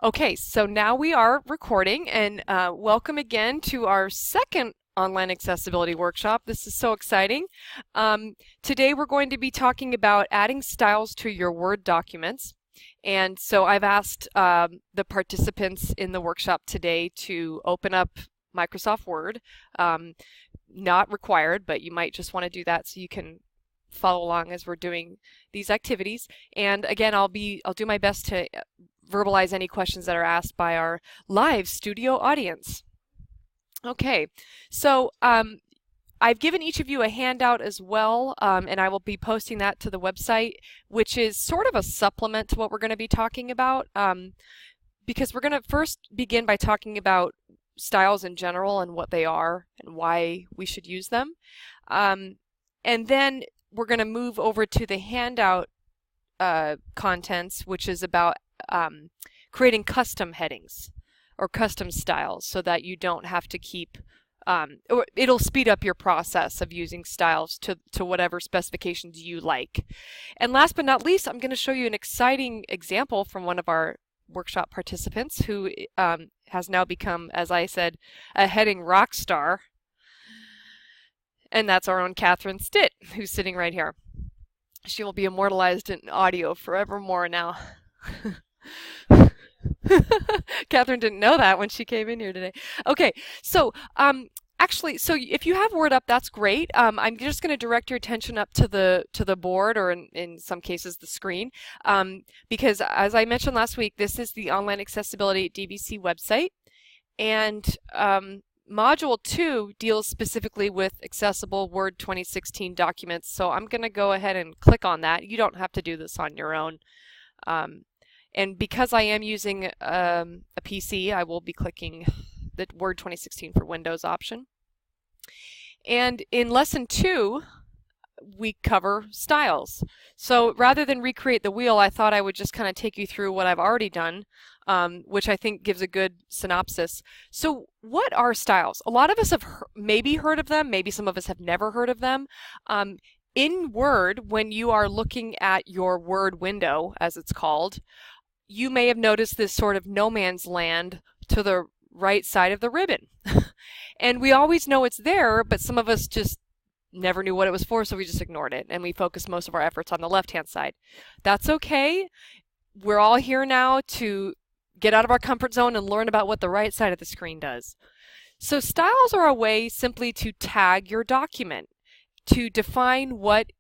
Okay, so now we are recording, and welcome again to our second online accessibility workshop. This is so exciting. Today we're going to be talking about adding styles to your Word documents. And so I've asked the participants in the workshop today to open up Microsoft Word. Not required, but you might just want to do that so you can follow along as we're doing these activities. And again, I'll do my best to verbalize any questions that are asked by our live studio audience. Okay, so I've given each of you a handout as well, and I will be posting that to the website, which is sort of a supplement to what we're going to be talking about, because we're going to first begin by talking about styles in general and what they are and why we should use them. And then we're going to move over to the handout contents, which is about creating custom headings or custom styles so that you don't have to keep, or it'll speed up your process of using styles to whatever specifications you like. And last but not least, I'm going to show you an exciting example from one of our workshop participants who has now become, as I said, a heading rock star. And that's our own Catherine Stitt, who's sitting right here. She will be immortalized in audio forevermore now. Catherine didn't know that when she came in here today. Okay, so actually, so if you have Word up, that's great. I'm just going to direct your attention up to the board, or in some cases the screen, because as I mentioned last week, this is the Online Accessibility at DVC website, and Module 2 deals specifically with accessible Word 2016 documents, so I'm going to go ahead and click on that. You don't have to do this on your own. And because I am using a PC, I will be clicking the Word 2016 for Windows option. And in Lesson 2, we cover styles. So rather than recreate the wheel, I thought I would just kind of take you through what I've already done, which I think gives a good synopsis. So what are styles? A lot of us have maybe heard of them, maybe some of us have never heard of them. In Word, when you are looking at your Word window, as it's called, you may have noticed this sort of no man's land to the right side of the ribbon. And we always know it's there, but some of us just never knew what it was for, so we just ignored it, and we focused most of our efforts on the left-hand side. That's okay. We're all here now to get out of our comfort zone and learn about what the right side of the screen does. So styles are a way simply to tag your document, to define what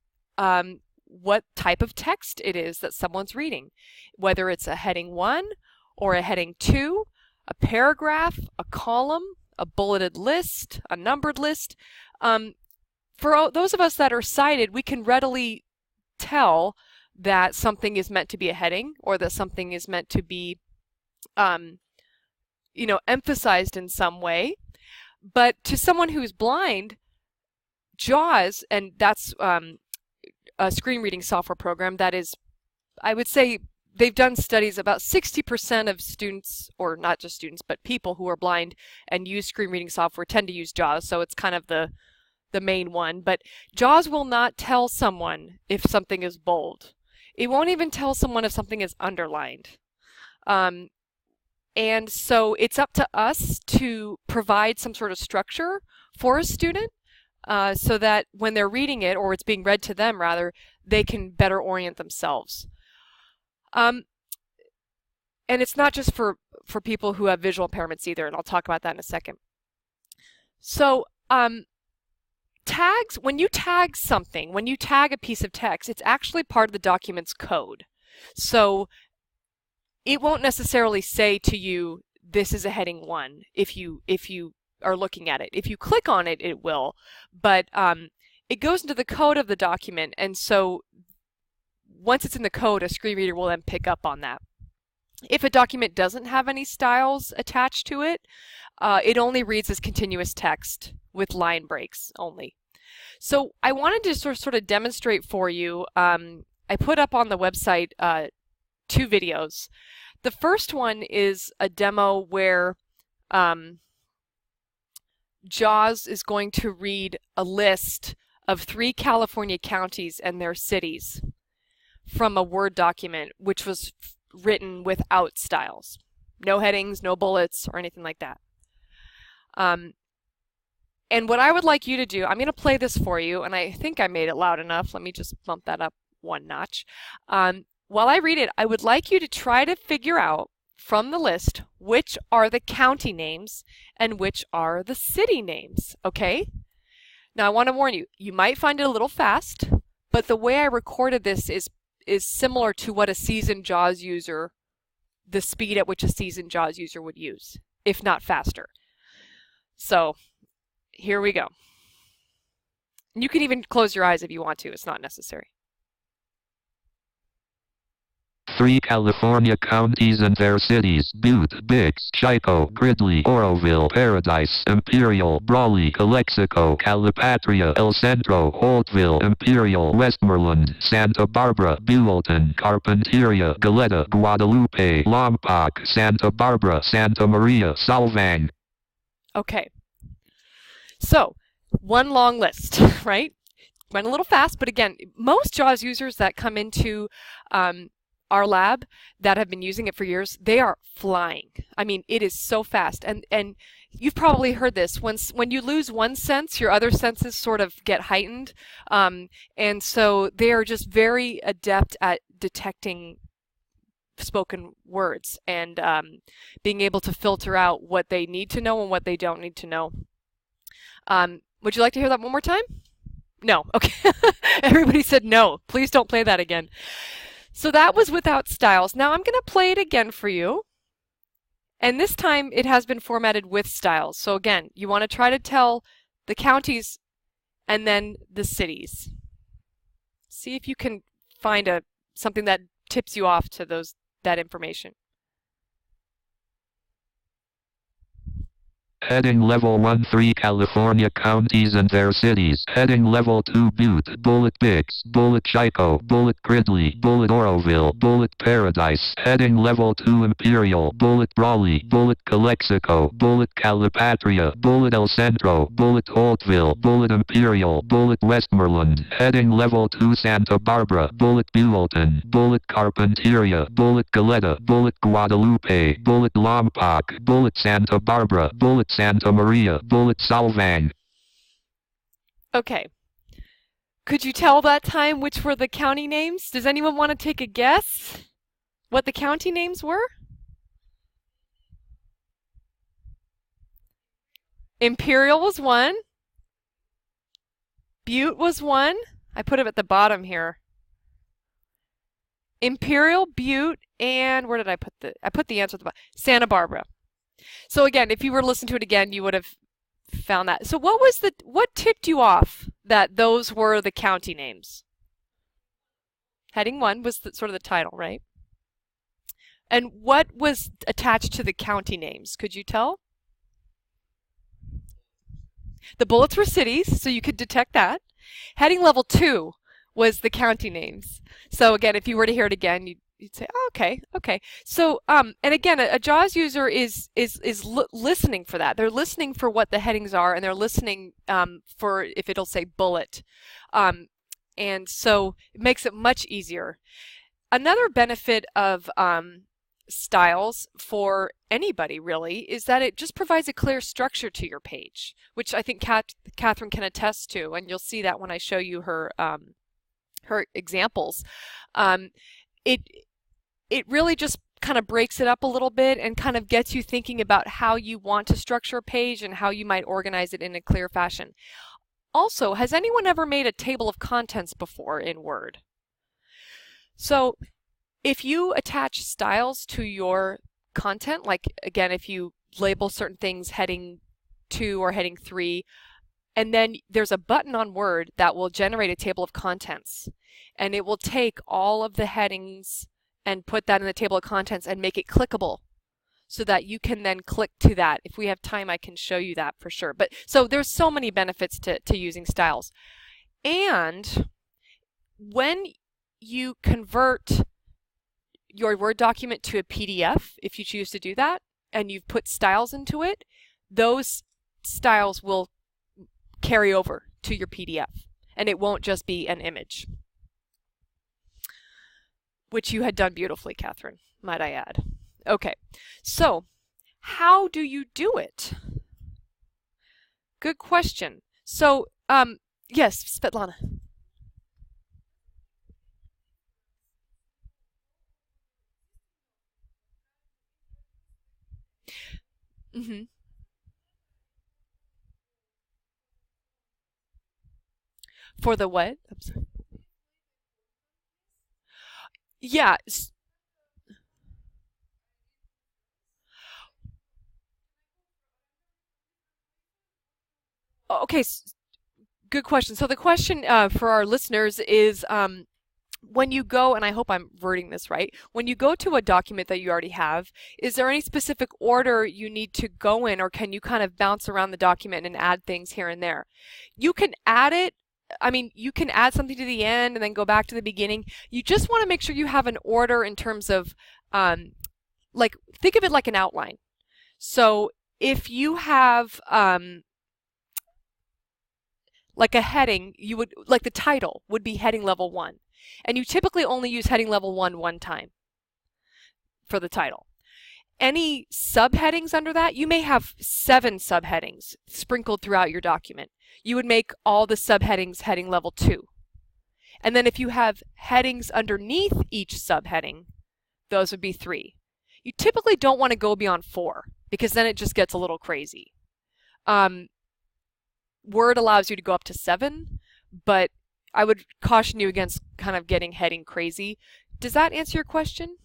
type of text it is that someone's reading, whether it's a heading 1 or a heading 2, a paragraph, a column, a bulleted list, a numbered list. For those of us that are sighted, we can readily tell that something is meant to be a heading or that something is meant to be emphasized in some way. But to someone who's blind, JAWS, and that's a screen reading software program that is, I would say, they've done studies, about 60% of students, or not just students, but people who are blind and use screen reading software tend to use JAWS, so it's kind of the main one. But JAWS will not tell someone if something is bold. It won't even tell someone if something is underlined. And so it's up to us to provide some sort of structure for a student so that when they're reading it, or it's being read to them rather, they can better orient themselves. And it's not just for people who have visual impairments either, and I'll talk about that in a second. So tags, when you tag something, when you tag a piece of text, it's actually part of the document's code. So it won't necessarily say to you, this is a heading 1, if you are looking at it. If you click on it, it will, but it goes into the code of the document, and so once it's in the code, a screen reader will then pick up on that. If a document doesn't have any styles attached to it, it only reads as continuous text with line breaks only. So I wanted to sort of demonstrate for you, I put up on the website 2 videos. The first one is a demo where JAWS is going to read a list of 3 California counties and their cities from a Word document, which was written without styles. No headings, no bullets, or anything like that. Um, and what I would like you to do, I'm going to play this for you, and I think I made it loud enough. Let me just bump that up one notch. While I read it, I would like you to try to figure out from the list which are the county names and which are the city names, okay? Now I want to warn you, you might find it a little fast, but the way I recorded this is similar to what a seasoned JAWS user, the speed at which a seasoned JAWS user would use, if not faster. So here we go. You can even close your eyes if you want to, it's not necessary. 3 California counties and their cities: Butte, Bix, Chico, Gridley, Oroville, Paradise, Imperial, Brawley, Calexico, Calipatria, El Centro, Holtville, Imperial, Westmoreland, Santa Barbara, Buellton, Carpinteria, Goleta, Guadalupe, Lompoc, Santa Barbara, Santa Maria, Solvang. Okay. So, one long list, right? Went a little fast, but again, most JAWS users that come into our lab that have been using it for years, they are flying. I mean, it is so fast. And you've probably heard this. When you lose one sense, your other senses sort of get heightened. And so they are just very adept at detecting spoken words and being able to filter out what they need to know and what they don't need to know. Would you like to hear that one more time? No. Okay. Everybody said no. Please don't play that again. So that was without styles. Now I'm going to play it again for you. And this time it has been formatted with styles. So again, you want to try to tell the counties and then the cities. See if you can find something that tips you off to that information. Heading Level 1 3 California counties and their cities. Heading Level 2 Butte, Bullet Bix, Bullet Chico, Bullet Gridley, Bullet Oroville, Bullet Paradise. Heading Level 2 Imperial, Bullet Brawley, Bullet Calexico, Bullet Calipatria, Bullet El Centro, Bullet Holtville, Bullet Imperial, Bullet Westmoreland. Heading Level 2 Santa Barbara, Bullet Buellton, Bullet Carpinteria, Bullet Goleta, Bullet Guadalupe, Bullet Lompoc, Bullet Santa Barbara, Bullet Santa Maria, Bullet Solvang. Okay. Could you tell that time which were the county names? Does anyone want to take a guess what the county names were? Imperial was one. Butte was one. I put it at the bottom here. Imperial, Butte, and where did I put the answer at the bottom? Santa Barbara. So again, if you were to listen to it again, you would have found that. So what tipped you off that those were the county names? Heading 1 was sort of the title, right? And what was attached to the county names? Could you tell? The bullets were cities, so you could detect that. Heading Level 2 was the county names. So again, if you were to hear it again, you'd say, oh, okay. So, and again, a JAWS user is listening for that. They're listening for what the headings are, and they're listening for if it'll say bullet. And so it makes it much easier. Another benefit of styles for anybody really is that it just provides a clear structure to your page, which I think Catherine can attest to, and you'll see that when I show you her her examples. It really just kind of breaks it up a little bit and kind of gets you thinking about how you want to structure a page and how you might organize it in a clear fashion. Also, has anyone ever made a table of contents before in Word? So if you attach styles to your content, like again, if you label certain things heading 2 or heading 3, and then there's a button on Word that will generate a table of contents, and it will take all of the headings and put that in the table of contents and make it clickable so that you can then click to that. If we have time, I can show you that for sure. But so there's so many benefits to using styles. And when you convert your Word document to a PDF, if you choose to do that, and you've put styles into it, those styles will carry over to your PDF, and it won't just be an image. Which you had done beautifully, Catherine, might I add. Okay, so how do you do it? Good question. So, yes, Svetlana. hmm For the what? I'm sorry. Yeah. Okay. Good question. So the question for our listeners is when you go, and I hope I'm wording this right, when you go to a document that you already have, is there any specific order you need to go in, or can you kind of bounce around the document and add things here and there? You can add it. I mean, you can add something to the end and then go back to the beginning. You just want to make sure you have an order in terms of, like, think of it like an outline. So if you have, like a heading, you would, like the title would be heading level 1. And you typically only use heading level 1 one time for the title. Any subheadings under that, you may have 7 subheadings sprinkled throughout your document. You would make all the subheadings heading level 2. And then if you have headings underneath each subheading, those would be 3. You typically don't want to go beyond 4 because then it just gets a little crazy. Word allows you to go up to 7, but I would caution you against kind of getting heading crazy. Does that answer your question?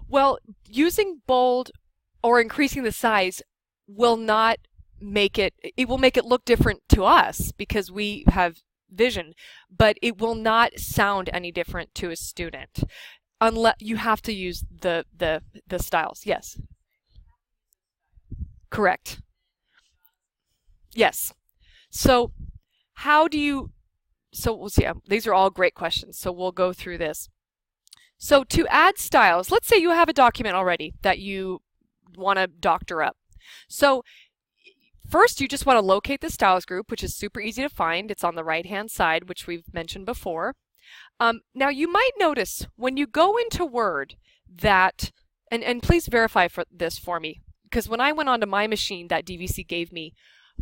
Well, using bold or increasing the size will not make it, it will make it look different to us because we have vision, but it will not sound any different to a student unless you have to use the styles. Yes, correct. Yes. So how do you, so we'll see. These are all great questions. So we'll go through this. So to add styles, let's say you have a document already that you want to doctor up. So first, you just want to locate the styles group, which is super easy to find. It's on the right-hand side, which we've mentioned before. Now, you might notice when you go into Word that, and please verify this for me, because when I went onto my machine that DVC gave me,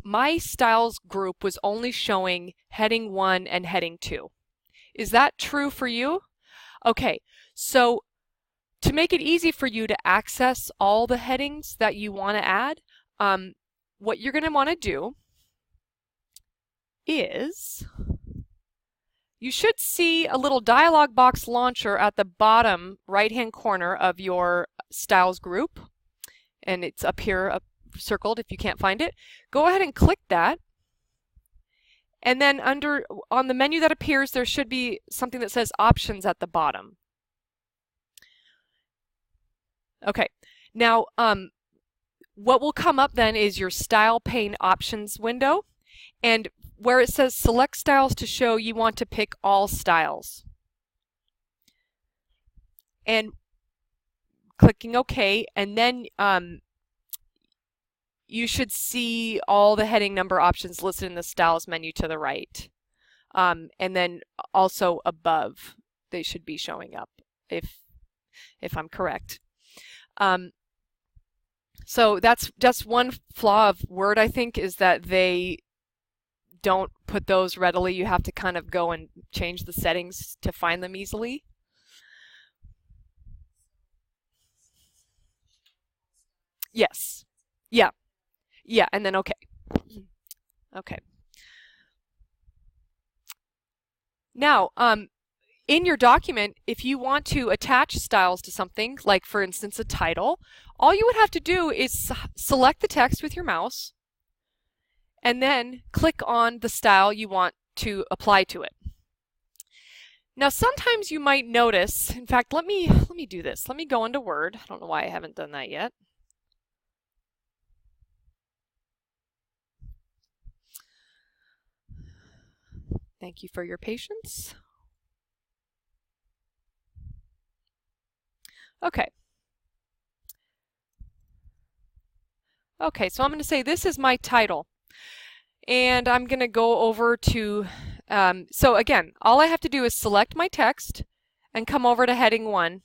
my styles group was only showing heading 1 and heading 2. Is that true for you? Okay, so to make it easy for you to access all the headings that you want to add, what you're going to want to do is you should see a little dialog box launcher at the bottom right-hand corner of your styles group, and it's up here circled if you can't find it. Go ahead and click that. And then on the menu that appears, there should be something that says options at the bottom. Okay, now what will come up then is your style pane options window, and where it says select styles to show, you want to pick all styles. And clicking OK, and then you should see all the heading number options listed in the styles menu to the right. And then also above, they should be showing up if I'm correct. So that's just one flaw of Word, I think, is that they don't put those readily. You have to kind of go and change the settings to find them easily. Yes. Yeah. Yeah, and then okay. Okay. Now, in your document, if you want to attach styles to something, like for instance a title, all you would have to do is select the text with your mouse and then click on the style you want to apply to it. Now sometimes you might notice, in fact, let me do this. Let me go into Word. I don't know why I haven't done that yet. Thank you for your patience. Okay. Okay, so I'm going to say this is my title. And I'm going to go over to, so again, all I have to do is select my text and come over to heading 1.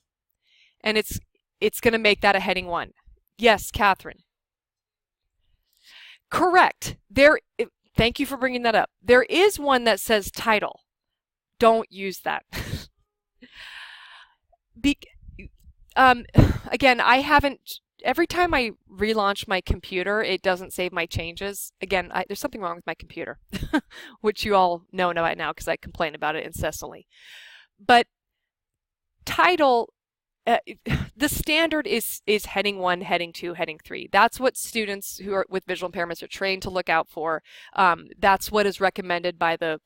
And it's going to make that a heading 1. Yes, Catherine. Correct. Thank you for bringing that up. There is one that says title. Don't use that. Be, again, I haven't, every time I relaunch my computer, it doesn't save my changes. Again, there's something wrong with my computer, which you all know about now because I complain about it incessantly. But title, the standard is heading 1, heading 2, heading 3. That's what students who are with visual impairments are trained to look out for. That's what is recommended by the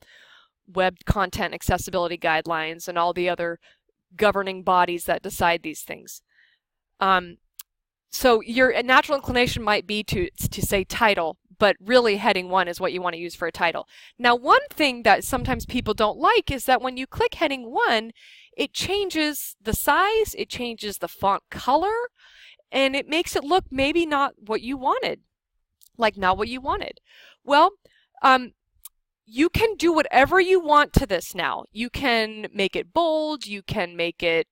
Web Content Accessibility Guidelines and all the other governing bodies that decide these things. So your natural inclination might be to say title, but really heading 1 is what you want to use for a title. Now, one thing that sometimes people don't like is that when you click heading 1, it changes the size, it changes the font color, and it makes it look maybe not what you wanted. Like not what you wanted. Well, you can do whatever you want to this now. You can make it bold, you can make it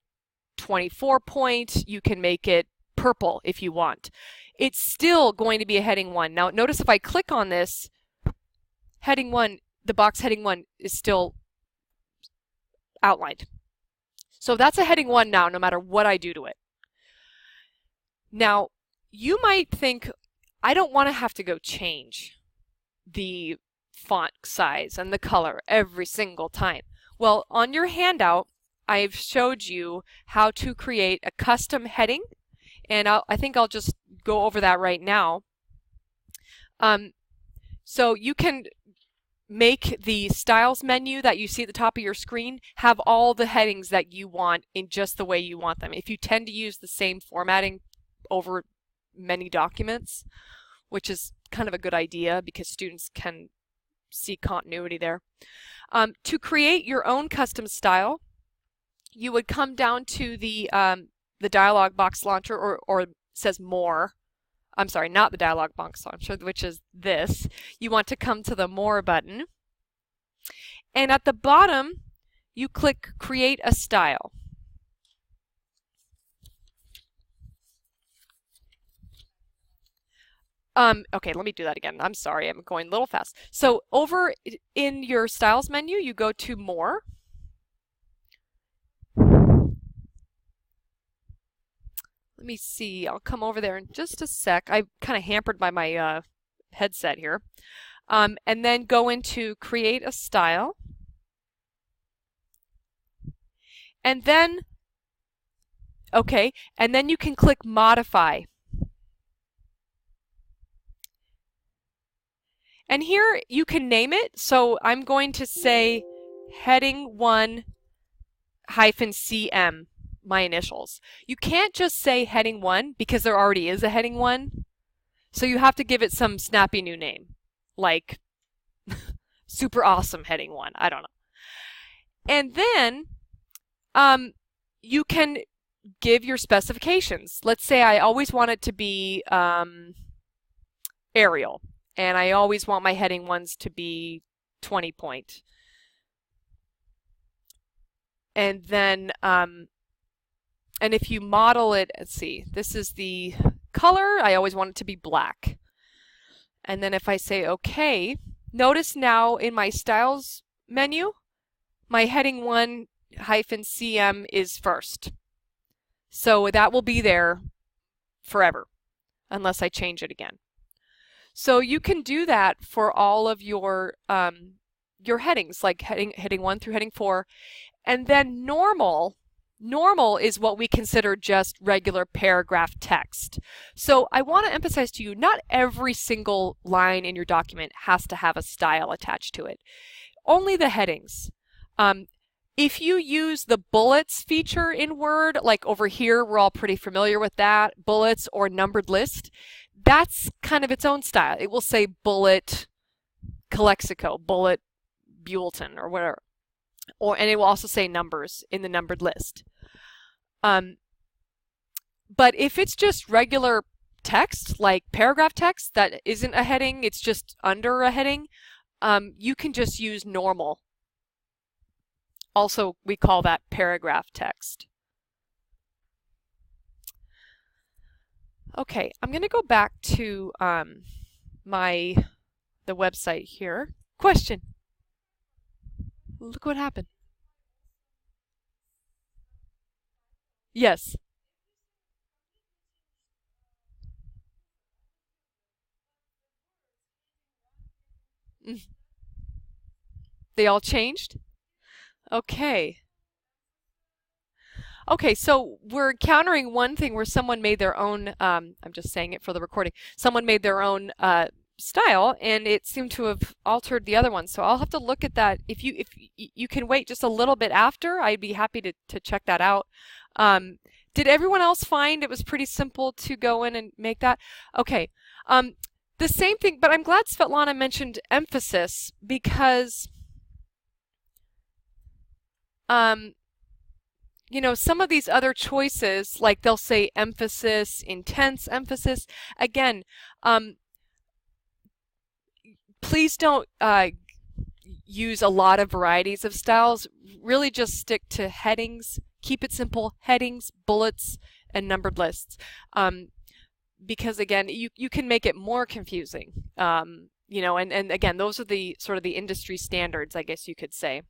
24 point, you can make it purple if you want. It's still going to be a heading 1. Now notice if I click on this, heading 1, the box heading 1 is still outlined. So that's a heading 1 now, no matter what I do to it. Now, you might think, I don't want to have to go change the font size and the color every single time. Well, on your handout, I've showed you how to create a custom heading, and I think I'll just go over that right now. So you can make the styles menu that you see at the top of your screen have all the headings that you want in just the way you want them. If you tend to use the same formatting over many documents, which is kind of a good idea because students can see continuity there. To create your own custom style, you would come down to the dialog box launcher, or it says more. I'm sorry, not the dialog box launcher, which is this. You want to come to the More button. And at the bottom, you click Create a Style. Okay, let me do that again. I'm sorry, I'm going a little fast. So over in your Styles menu, you go to More. Let me see, I'll come over there in just a sec. I'm kind of hampered by my headset here. And then go into Create a Style. And then, okay, and then you can click Modify. And here you can name it. So I'm going to say heading 1 -CM. My initials. You can't just say heading 1 because there already is a heading 1. So you have to give it some snappy new name, like super awesome heading 1. I don't know. And then you can give your specifications. Let's say I always want it to be Arial, and I always want my heading 1s to be 20 point. And then and if you model it, let's see, this is the color. I always want it to be black. And then if I say OK, notice now in my Styles menu, my heading 1 -CM is first. So that will be there forever, unless I change it again. So you can do that for all of your headings, like heading 1 through heading 4. And then Normal is what we consider just regular paragraph text. So I want to emphasize to you, not every single line in your document has to have a style attached to it. Only the headings. If you use the bullets feature in Word, like over here, we're all pretty familiar with that, bullets or numbered list, that's kind of its own style. It will say bullet Calexico, bullet bulletin, or whatever. And it will also say numbers in the numbered list. But if it's just regular text, like paragraph text that isn't a heading, it's just under a heading, you can just use normal. Also, we call that paragraph text. Okay, I'm going to go back to the website here. Question. Look what happened. Yes. They all changed? Okay. Okay, so we're encountering one thing where someone made their own, I'm just saying it for the recording, someone made their own style, and it seemed to have altered the other one. So I'll have to look at that. If you can wait just a little bit after, I'd be happy to check that out. Did everyone else find it was pretty simple to go in and make that? Okay. The same thing, but I'm glad Svetlana mentioned emphasis because you know, some of these other choices, like they'll say emphasis, intense emphasis. Again, please don't use a lot of varieties of styles. Really just stick to headings. Keep it simple. Headings, bullets, and numbered lists. Because again, you can make it more confusing. You know, and again, those are the sort of the industry standards, I guess you could say.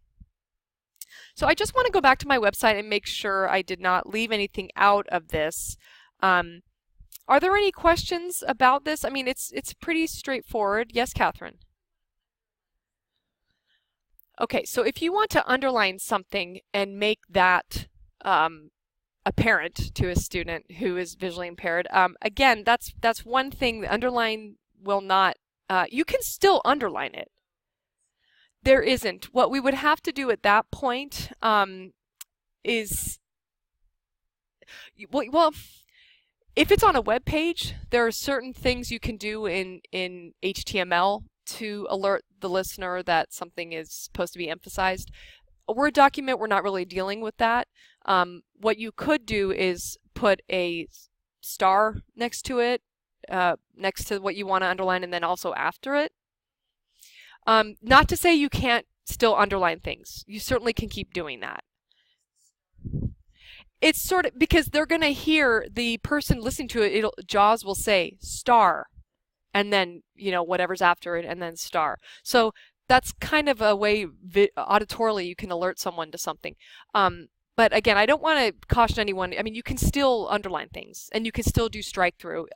So I just want to go back to my website and make sure I did not leave anything out of this. Are there any questions about this? I mean, it's pretty straightforward. Yes, Catherine? Okay, so if you want to underline something and make that apparent to a student who is visually impaired, again, that's one thing. The underline will not, you can still underline it. There isn't. What we would have to do at that point is, well, if it's on a web page, there are certain things you can do in HTML to alert the listener that something is supposed to be emphasized. A Word document, we're not really dealing with that. What you could do is put a star next to it, next to what you want to underline, and then also after it. Not to say you can't still underline things. You certainly can keep doing that. It's sort of because they're going to hear the person listening to it, JAWS will say star and then, you know, whatever's after it and then star. So that's kind of a way auditorily you can alert someone to something. But again, I don't want to caution anyone. I mean, you can still underline things and you can still do strike through,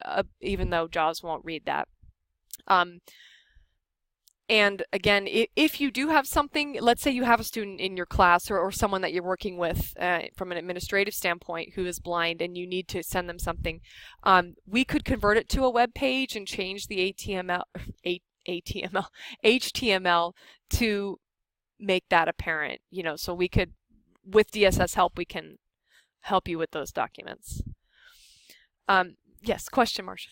even though JAWS won't read that. And again, if you do have something, let's say you have a student in your class or someone that you're working with from an administrative standpoint who is blind and you need to send them something, we could convert it to a web page and change the HTML to make that apparent. You know, so we could, with DSS help, we can help you with those documents. Yes, question, Marcia.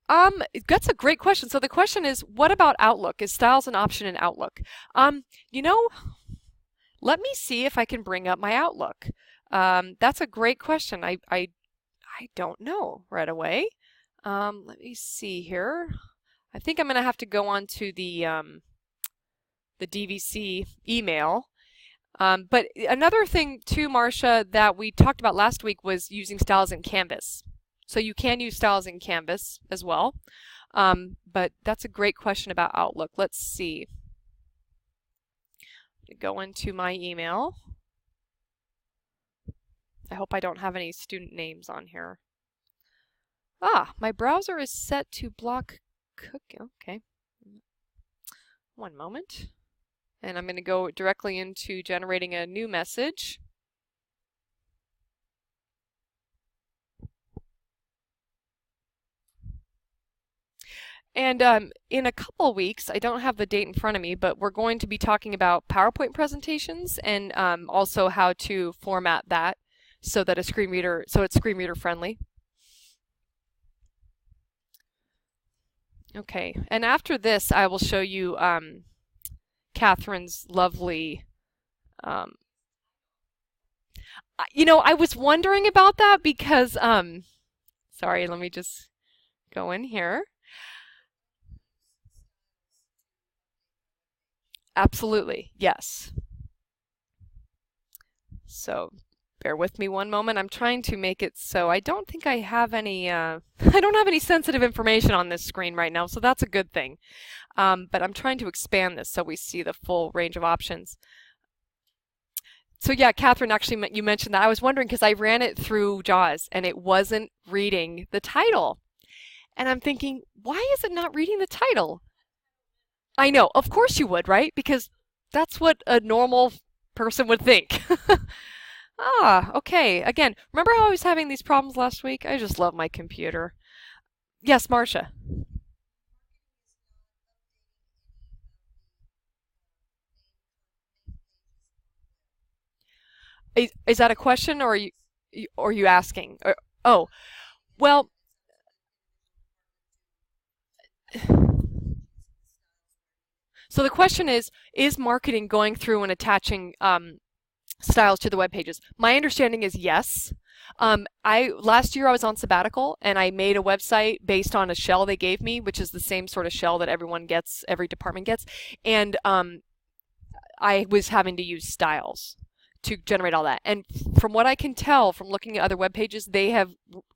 That's a great question. So the question is, what about Outlook? Is styles an option in Outlook? You know, let me see if I can bring up my Outlook. That's a great question. I don't know right away. Let me see here. I think I'm going to have to go on to the DVC email. But another thing too, Marcia, that we talked about last week was using styles in Canvas. So you can use styles in Canvas as well. But that's a great question about Outlook. Let's see. Go into my email. I hope I don't have any student names on here. Ah, my browser is set to block cookie. Okay. One moment. And I'm going to go directly into generating a new message. And in a couple of weeks, I don't have the date in front of me, but we're going to be talking about PowerPoint presentations and also how to format that so that it's screen reader friendly. Okay, and after this, I will show you Catherine's lovely. You know, I was wondering about that because, sorry, let me just go in here. Absolutely, yes. So bear with me one moment. I'm trying to make it so I don't think I have any, I don't have any sensitive information on this screen right now, so that's a good thing. But I'm trying to expand this so we see the full range of options. So yeah, Catherine, actually, you mentioned that. I was wondering because I ran it through JAWS and it wasn't reading the title. And I'm thinking, why is it not reading the title? I know, of course you would, right? Because that's what a normal person would think. Ah, okay. Again, remember how I was having these problems last week? I just love my computer. Yes, Marcia. Is that a question or are you asking? Oh, well, so the question is marketing going through and attaching styles to the web pages? My understanding is yes. I last year I was on sabbatical and I made a website based on a shell they gave me, which is the same sort of shell that everyone gets, every department gets, and I was having to use styles to generate all that. And from what I can tell from looking at other web pages, they have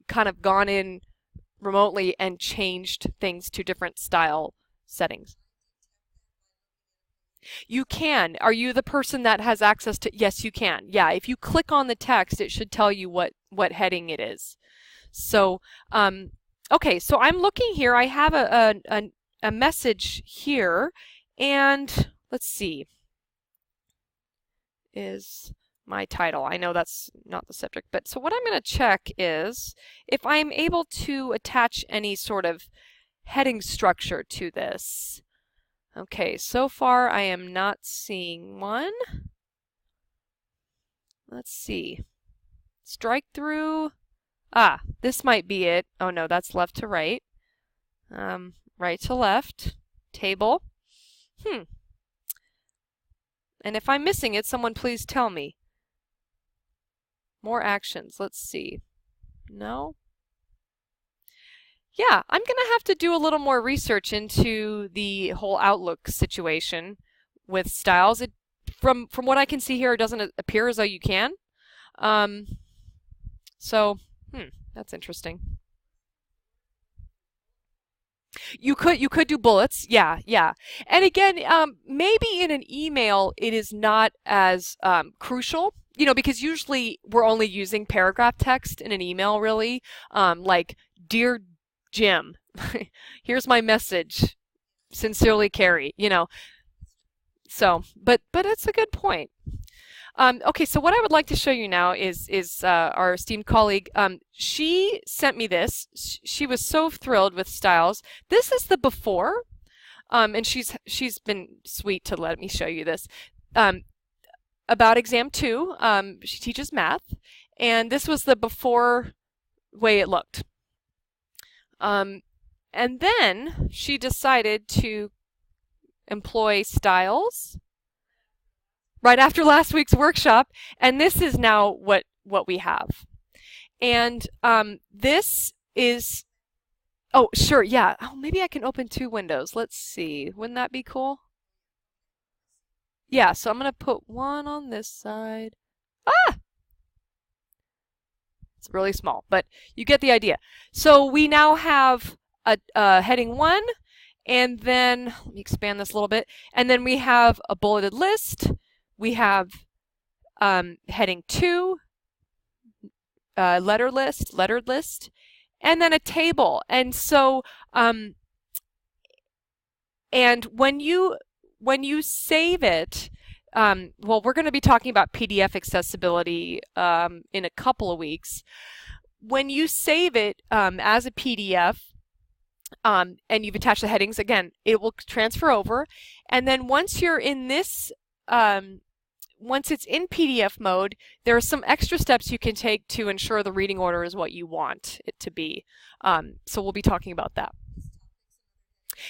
kind of gone in remotely and changed things to different style settings. You can. Are you the person that has access to? Yes, you can. Yeah, if you click on the text, it should tell you what heading it is. So, okay, so I'm looking here. I have a message here, and let's see, is my title. I know that's not the subject, but so what I'm going to check is if I'm able to attach any sort of heading structure to this. Okay, so far I am not seeing one. Let's see. Strike through. Ah, this might be it. Oh no, that's left to right. Right to left. Table. And if I'm missing it, someone please tell me. More actions. Let's see. No? Yeah, I'm going to have to do a little more research into the whole Outlook situation with styles. From what I can see here, it doesn't appear as though you can. Um, so, that's interesting. You could do bullets, yeah, yeah. And again, maybe in an email it is not as crucial, you know, because usually we're only using paragraph text in an email, really. Like, dear Jim, here's my message. Sincerely, Carrie. You know. So, but it's a good point. Okay, so what I would like to show you now is our esteemed colleague. She sent me this. She was so thrilled with styles. This is the before, and she's been sweet to let me show you this. About exam 2, she teaches math, and this was the before way it looked. And then she decided to employ styles right after last week's workshop, and this is now what we have. And this is, oh sure, yeah, oh maybe I can open 2 windows. Let's see, wouldn't that be cool? Yeah, so I'm gonna put one on this side. Ah, it's really small, but you get the idea. So we now have a heading 1, and then let me expand this a little bit, and then we have a bulleted list. We have heading 2, lettered list, and then a table. And so, and when you save it, well, we're going to be talking about PDF accessibility in a couple of weeks. When you save it as a PDF, and you've attached the headings, again, it will transfer over. And then once you're in this, once it's in PDF mode, there are some extra steps you can take to ensure the reading order is what you want it to be. So we'll be talking about that.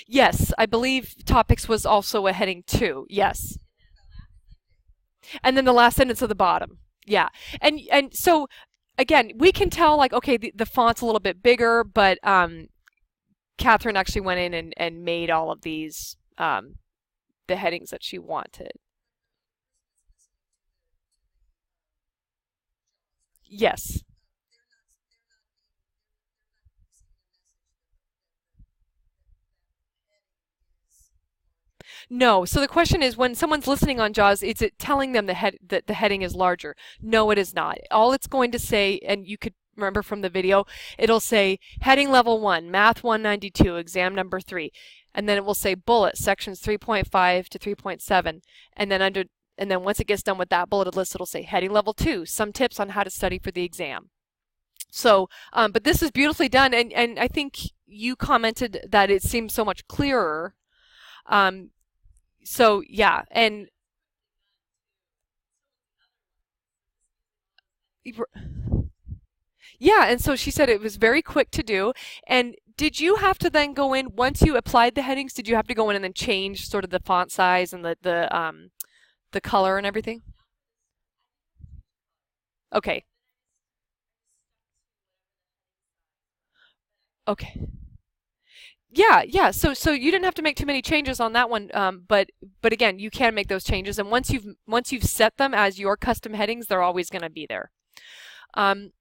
Yes, I believe topics was also a heading 2. Yes. And then the last sentence at the bottom. Yeah. And so again, we can tell like, okay, the font's a little bit bigger, but Catherine actually went in and made all of these the headings that she wanted. Yes. No. So the question is, when someone's listening on JAWS, is it telling them that the heading is larger? No, it is not. All it's going to say, and you could remember from the video, it'll say heading level 1, Math 192, exam number 3. And then it will say bullet, sections 3.5 to 3.7. And then once it gets done with that bulleted list, it'll say heading level 2, some tips on how to study for the exam. So, but this is beautifully done, and I think you commented that it seems so much clearer. Um, so yeah, and yeah, and so she said it was very quick to do. And did you have to then go in once you applied the headings? Did you have to go in and then change sort of the font size and the color and everything? Okay, okay. Yeah, yeah. So you didn't have to make too many changes on that one, but again, you can make those changes, and once you've set them as your custom headings, they're always going to be there. Um,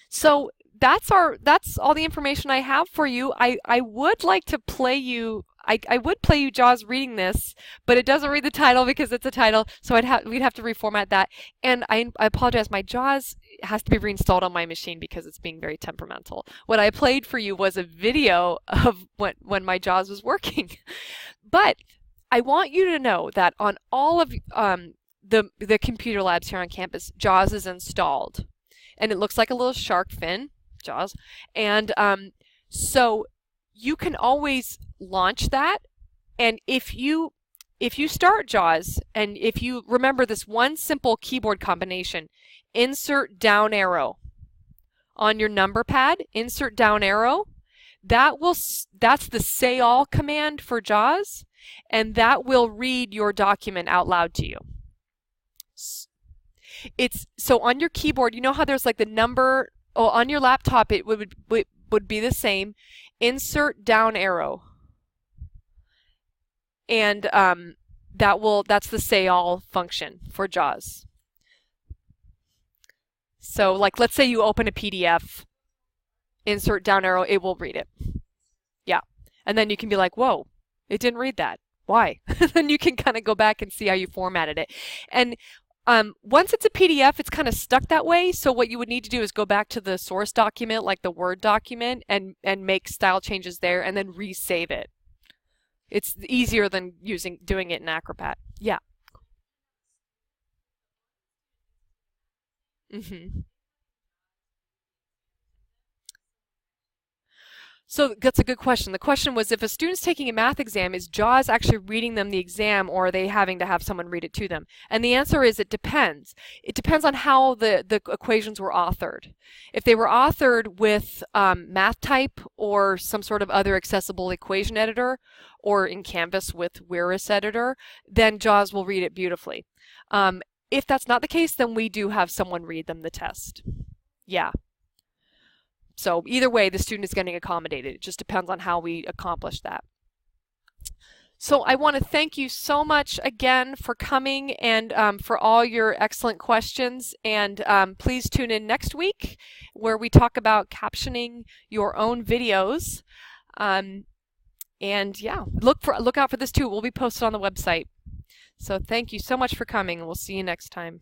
So that's all the information I have for you. I would like to play you I would play you Jaws reading this, but it doesn't read the title because it's a title, so we'd have to reformat that. And I apologize, my Jaws has to be reinstalled on my machine because it's being very temperamental. What I played for you was a video of when my Jaws was working. But I want you to know that on all of the computer labs here on campus, Jaws is installed, and it looks like a little shark fin, Jaws. And so you can always launch that. And if you start Jaws, and if you remember this one simple keyboard combination, insert down arrow on your number pad, insert down arrow, that's the say all command for Jaws, and that will read your document out loud to you. It's so on your keyboard, you know how there's like the number, oh, on your laptop it would be the same. Insert down arrow. And that's the say all function for JAWS. So like let's say you open a PDF, insert down arrow, it will read it. Yeah. And then you can be like, whoa, it didn't read that. Why? Then you can kind of go back and see how you formatted it. And once it's a PDF, it's kind of stuck that way. So what you would need to do is go back to the source document, like the Word document, and make style changes there, and then resave it. It's easier than doing it in Acrobat. Yeah. hmm So that's a good question. The question was, if a student's taking a math exam, is JAWS actually reading them the exam, or are they having to have someone read it to them? And the answer is it depends. It depends on how the equations were authored. If they were authored with MathType or some sort of other accessible equation editor, or in Canvas with Whereas editor, then JAWS will read it beautifully. If that's not the case, then we do have someone read them the test. Yeah. So either way, the student is getting accommodated. It just depends on how we accomplish that. So I want to thank you so much again for coming and for all your excellent questions. And please tune in next week where we talk about captioning your own videos. And yeah, look out for this too. We'll be posted on the website. So thank you so much for coming, and we'll see you next time.